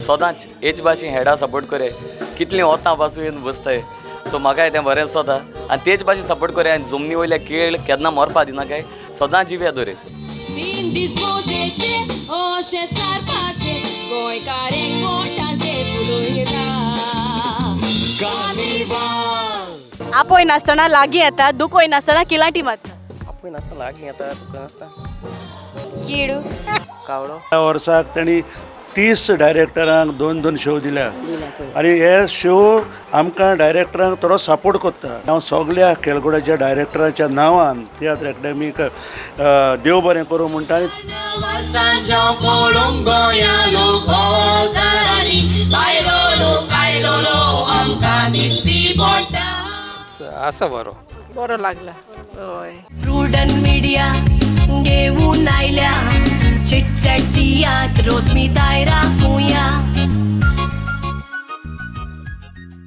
सदांच हेच भाशेन हेडा सपोर्ट करे कितलीं वतां पासून येवन बसताय सो म्हाकाय तें बरें दिसता आनी तेच भाशेन सपोर्ट करे आनी जमनी वयल्या खेळ केन्ना मरपा दिना काय सदां जिव्या दवरे दिन दीस मोजेचे अशें चारपाचे गोंयकारें गोठांचे फुलोयरा आपय नासतना लागीं येता दुखोय नासतना किलांटी मारता आपूय नासता लागीं येता तुका नासता किडू कावळो. ह्या वर्साक तांणी 30 डायरेक्टरांक 2-2 शो दिल्या आनी हे शो आमकां डायरेक्टरांक थोडो सपोर्ट करता. हांव सगळ्या खेळगड्याच्या डायरेक्टराच्या नांवान तियात्र एकाडेमीक देव बरें करूं म्हणटा आनी आसा बरो बरो लागला हय प्रुडंट मिडिया घेऊन आयल्या चिटचॅट तियात्र रोज मी दायरा कुया